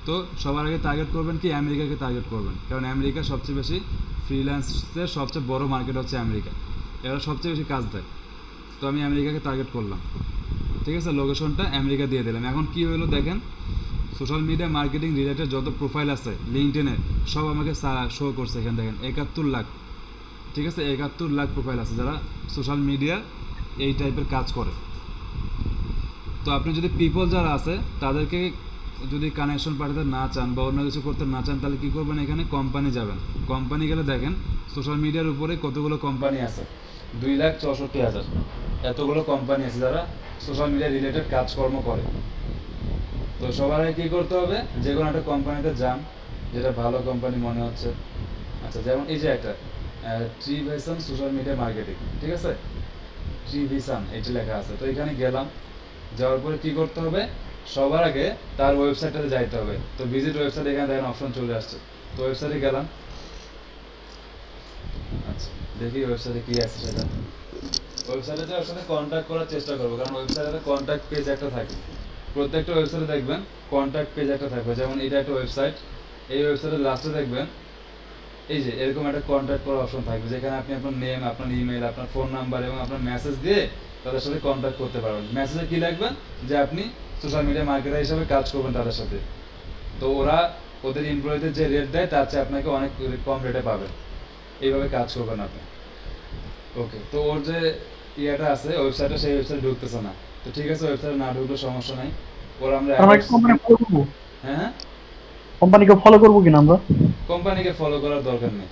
তো সবার আগে টার্গেট করবেন কি, আমেরিকাকে টার্গেট করবেন, কারণ আমেরিকা সবচেয়ে বেশি ফ্রিল্যান্সের সবচেয়ে বড় মার্কেট হচ্ছে আমেরিকা, এরা সবচেয়ে বেশি কাজ দেয়। তো আমি আমেরিকাকে টার্গেট করলাম, ঠিক আছে, লোকেশনটা আমেরিকা দিয়ে দিলাম। এখন কি হলো দেখেন, সোশ্যাল মিডিয়া মার্কেটিং রিলেটেড যত প্রোফাইল আছে লিঙ্কডইনে সব আমাকে শো করছে। এখানে দেখেন 71 লাখ, ঠিক আছে, 71 লাখ প্রোফাইল আছে যারা সোশ্যাল মিডিয়া এই টাইপের কাজ করে। তো আপনি যদি পিপল যারা আছে তাদেরকে যদি কানেকশন পাঠাতে না চান বা অন্য কিছু করতে না চান, তাহলে কী করবেন, এখানে কোম্পানি যাবেন। কোম্পানি গেলে দেখেন সোশ্যাল মিডিয়ার উপরে কতগুলো কোম্পানি আছে, 2,64,000 এতগুলো কোম্পানি আছে যারা সোশ্যাল মিডিয়া রিলেটেড কাজকর্ম করে। তো সবার আগে কী করতে হবে, যে কোনো একটা কোম্পানিতে যান যেটা ভালো কোম্পানি মনে হচ্ছে। আচ্ছা, যেমন এই যে একটা ট্রিভিশন সোশ্যাল মিডিয়া মার্কেটিং, ঠিক আছে, ট্রিভিশন এটা লেখা আছে। তো এখানে গেলাম, যাওয়ার পরে কী করতে হবে, সবার আগে তার ওয়েবসাইটটাতে যাইতে হবে। তো ভিজিট ওয়েবসাইট এখানে দেখেন অপশন চলে আসছে। তো ওয়েবসাইটে গেলাম, আচ্ছা দেখি ওয়েবসাইটে কী আছে সেটা। ওয়েবসাইটে যাওয়ার সাথে কন্ট্যাক্ট করার চেষ্টা করবো, কারণ ওয়েবসাইটে কন্ট্যাক্ট পেজ একটা থাকে। প্রত্যেকটা ওয়েবসাইটে দেখবেন কন্ট্যাক্ট পেজ একটা থাকবে। যেমন এটা একটা ওয়েবসাইট, এই ওয়েবসাইটের লাস্টে দেখবেন এই যে এরকম একটা কন্ট্যাক্ট করার অপশন থাকবে, যেখানে আপনি আপনার নেম, আপনার ইমেল, আপনার ফোন নাম্বার এবং আপনার মেসেজ দিয়ে তাদের সাথে কন্ট্যাক্ট করতে পারবেন। মেসেজে কী লিখবেন, যে আপনি সোশ্যাল মিডিয়া মার্কেটার হিসাবে কাজ করবেন তাদের সাথে। তো ওরা ওদের এমপ্লয়ীদের যে রেট দেয় তার চেয়ে আপনাকে অনেক কম রেটে পাবেন, এইভাবে কাজ করবেন আপনি। ওকে, তো ওর যে ইয়েটা আছে ওয়েবসাইটে, সেই ওয়েবসাইটে ঢুকতেছে না। তো ঠিক আছে, ওয়েবসাইটে না ঢুকলে সমস্যা নাই, ওরা আমরা
আমরা কোম্পানি ফলো করবো,
হ্যাঁ
কোম্পানিকে ফলো করবো কিনা আমরা?
কোম্পানিকে ফলো করার দরকার নেই।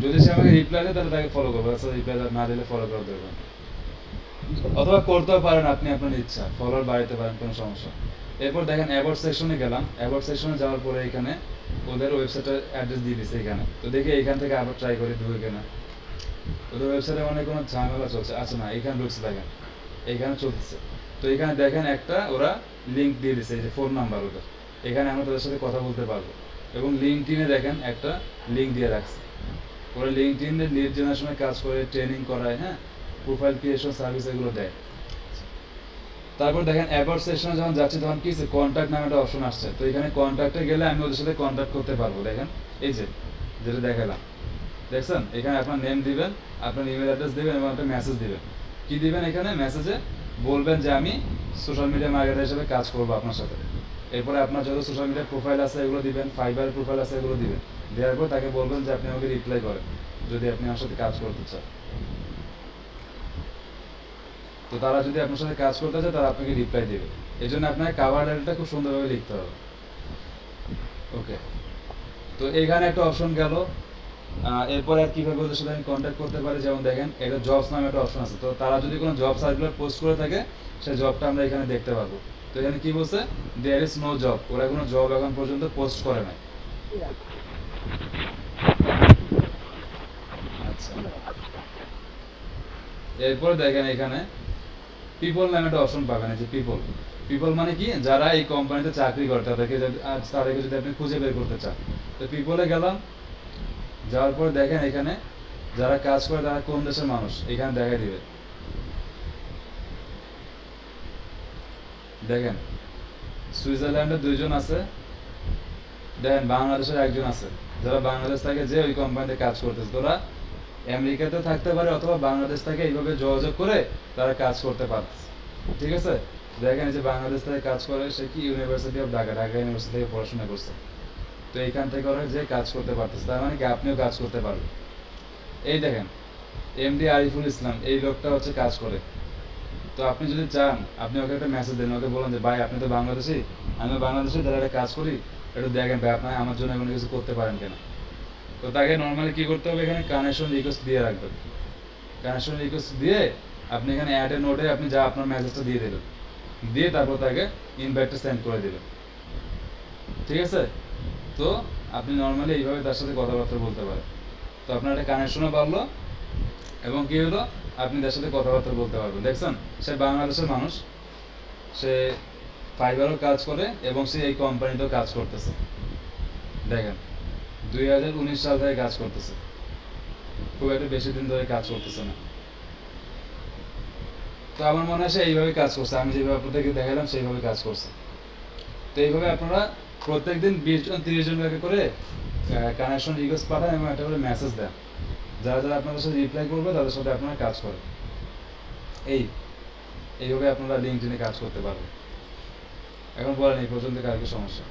যদি সে আমাকে রিপ্লাই দেয় তাহলে তাকে ফলো করবো, আচ্ছা রিপ্লাই না দিলে ফলো করার দরকার নেই। অথবা করতেও পারেন আপনি আপনার ইচ্ছা, ফলোয়ার বাড়াইতে পারেন, কোনো সমস্যা। এরপর দেখেন অ্যাবাউট সেকশনে গেলাম। অ্যাবাউট সেকশনে যাওয়ার পরে এখানে ওদের ওয়েবসাইটের অ্যাড্রেস দিয়ে দিচ্ছে এখানে। তো দেখি এখান থেকে আবার ট্রাই করে ঢুকে কিনা। ওদের ওয়েবসাইটে অনেক কোনো ঝামেলা চলছে। আচ্ছা না, এখানে ঢুকছে দেখেন, এইখানে চলতেছে। তো এখানে দেখেন একটা ওরা লিঙ্ক দিয়ে দিচ্ছে, এই যে ফোন নাম্বার ওদের, এখানে আমরা তাদের সাথে কথা বলতে পারবো। এবং লিঙ্কডইনে দেখেন একটা লিঙ্ক দিয়ে রাখছে, ওরা লিঙ্কডইনে লিড জেনারেশনে কাজ করে, ট্রেনিং করায়, হ্যাঁ, প্রোফাইল ক্রিয়েশন সার্ভিস এগুলো দেয়। তারপর দেখেন অ্যাবাউট সেকশনে যখন যাচ্ছি তখন কি কন্ট্যাক্ট নামে একটা অপশন আসছে। তো এখানে কন্ট্যাক্টে গেলে আমি ওদের সাথে কন্ট্যাক্ট করতে পারবো। দেখেন এই যে যেটা দেখালাম, দেখছেন এখানে আপনার নেম দিবেন, আপনার ইমেল অ্যাড্রেস দিবেন এবং একটা মেসেজ দিবেন। কি দিবেন, এখানে মেসেজে বলবেন যে আমি সোশ্যাল মিডিয়া মার্কেটার হিসেবে কাজ করবো আপনার সাথে। এরপরে আপনার যত সোশ্যাল মিডিয়া প্রোফাইল আছে এগুলো দিবেন, ফাইবার প্রোফাইল আছে এগুলো দিবেন। দেওয়ার পর তাকে বলবেন যে আপনি আমাকে রিপ্লাই করেন যদি আপনি আমার সাথে কাজ করতে চান। তো তারা যদি আপনার সাথে কাজ করতে চায় তারা আপনাকে রিপ্লাই দেবে। এই জন্য আপনাকে কাভার লেটারটা খুব সুন্দরভাবে লিখতে হবে। ওকে, তো এইখানে একটা অপশন গেল। এরপরে আর কীভাবে ওদের সাথে আমি কন্ট্যাক্ট করতে পারি, যেমন দেখেন এটা জবস নামে একটা অপশন আছে। তো তারা যদি কোনো জব সার্কুলার পোস্ট করে থাকে সেই জবটা আমরা এখানে দেখতে পারবো। তো এখানে কি বলছে, দেয়ার ইজ নো জব, ওরা কোনো জব এখন পর্যন্ত পোস্ট করে নাই। আচ্ছা, এরপর দেখেন এখানে পিপল নামে একটা অপশন পাবেন। এই যে পিপল, পিপল মানে কি, যারা এই কোম্পানিতে চাকরি করে তাদেরকে যদি আপনি খুঁজে বের করতে চান। তো পিপলে গেলাম, যাওয়ার পর দেখেন এখানে যারা কাজ করে তারা কোন দেশের মানুষ এখানে দেখা দিবে। দেখেন সুইজারল্যান্ডে 2 জন আছে, দেখেন বাংলাদেশের 1 জন আছে, যারা বাংলাদেশ থেকে যে ওই কোম্পানিতে কাজ করতেছে। তোরা আমেরিকাতে থাকতে পারে অথবা বাংলাদেশ থেকে এইভাবে যোগাযোগ করে তারা কাজ করতে পারতেছে। ঠিক আছে, দেখেন যে বাংলাদেশ থেকে কাজ করে, সে কি university of Dhaka, Dhaka university থেকে পড়াশোনা করছে, তো এইখান থেকে ওরা যে কাজ করতে পারতেছে, তার মানে কি আপনিও কাজ করতে পারবেন। এই দেখেন এমডি আরিফুল ইসলাম, এই লোকটা হচ্ছে কাজ করে। তো আপনি যদি চান, আপনি ওকে একটা মেসেজ দেন, ওকে বলেন যে ভাই আপনি তো বাংলাদেশি, আমি বাংলাদেশে যারা একটা কাজ করি, একটু দেখেন ভাই আপনার আমার জন্য কোনো কিছু করতে পারেন কিনা। তো তাকে নর্মালি কি করতে হবে, এখানে কানেকশন রিকোয়েস্ট দিয়ে রাখবেন। কানেকশন রিকোয়েস্ট দিয়ে আপনি এখানে অ্যাড এ নোটে আপনি যা আপনার মেসেজটা দিয়ে দেবেন, দিয়ে তারপর তাকে ইনভাইটটা সেন্ড করে দেবেন। ঠিক আছে, তো আপনি নর্মালি এইভাবে তার সাথে কথাবার্তা বলতে পারেন। তো আপনার একটা কানেকশনও বাড়লো, এবং কি হলো, আপনি তার সাথে কথাবার্তা বলতে পারবেন। দেখছেন, সে বাংলাদেশের মানুষ, সে ফাইবারও কাজ করে এবং সে এই কোম্পানিতেও কাজ করতেছে। দেখেন 2019 সাল থেকে কাজ করতেছে, খুব একটা বেশি দিন ধরে কাজ করতেছে না। তো আমার মনে হয় সে এইভাবে কাজ করছে, আমি যেভাবে আপনাদেরকে দেখালাম সেইভাবে কাজ করছে। তো এইভাবে আপনারা প্রত্যেকদিন 20 জন 30 জন করে কানেকশন রিকোয়েস্ট পাঠান এবং একটা করে মেসেজ দেন। যারা যারা আপনাদের সাথে রিপ্লাই করবে তাদের সাথে আপনারা কাজ করেন। এইভাবে আপনারা লিঙ্কডইনে কাজ করতে পারবেন। এখন বলেন এই পর্যন্ত কার কি সমস্যা?